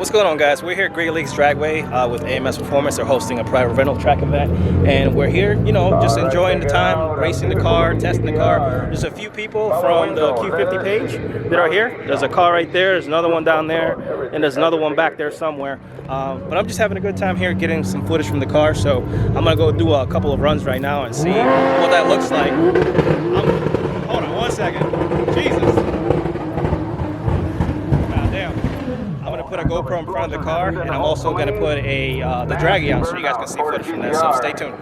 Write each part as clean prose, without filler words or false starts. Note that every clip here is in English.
What's going on, guys? We're here at Great Lakes Dragway with AMS Performance. They're hosting a private rental track event, and we're here, just enjoying the time, racing the car, testing the car. There's a few people from the Q50 page that are here. There's a car right there, there's another one down there, and there's another one back there somewhere. But I'm just having a good time here, getting some footage from the car, so I'm gonna go do a couple of runs right now and see what that looks like. Hold on one second. Jesus. Put a GoPro in front of the car, and I'm also going to put the draggy on so you guys can see footage from that, so stay tuned.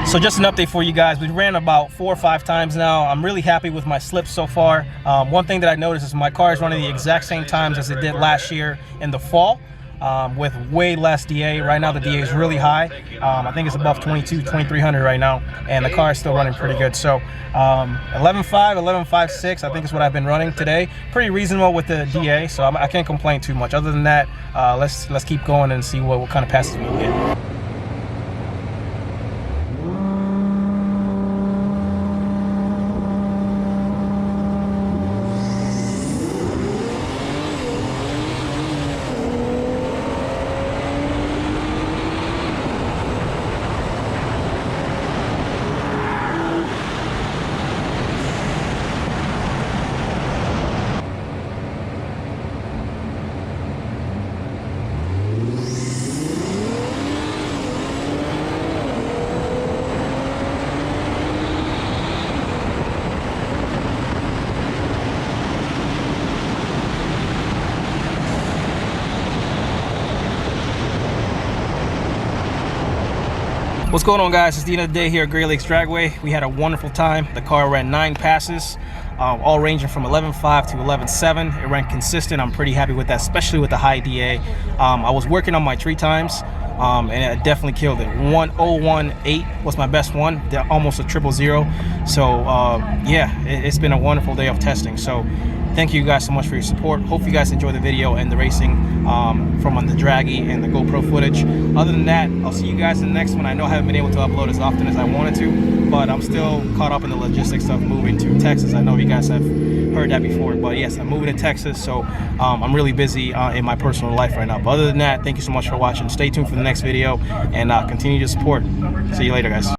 So just an update for you guys. We ran about 4 or 5 times now. I'm really happy with my slips so far. One thing that I noticed is my car is running the exact same times as it did last year in the fall, with way less DA. Right now the DA is really high. I think it's above 2300 right now, and the car is still running pretty good. So 11.5, 11.56, I think is what I've been running today. Pretty reasonable with the DA, so I can't complain too much. Other than that, let's keep going and see what kind of passes we can get. What's going on, guys? It's the end of the day here at Great Lakes Dragway. We had a wonderful time. The car ran 9 passes, all ranging from 11.5 to 11.7. It ran consistent. I'm pretty happy with that, especially with the high DA. I was working on my tree times, and it definitely killed it. 1:01.8 was my best one, almost a 000. So yeah, it's been a wonderful day of testing. So thank you guys so much for your support. Hope you guys enjoy the video and the racing from on the draggy and the GoPro footage. Other than that, I'll see you guys in the next one. I know I haven't been able to upload as often as I wanted to, but I'm still caught up in the logistics of moving to Texas. I know you guys have heard that before, but yes, I'm moving to Texas, so I'm really busy in my personal life right now. But other than that, thank you so much for watching. Stay tuned for the next video, and continue to support. See you later, guys.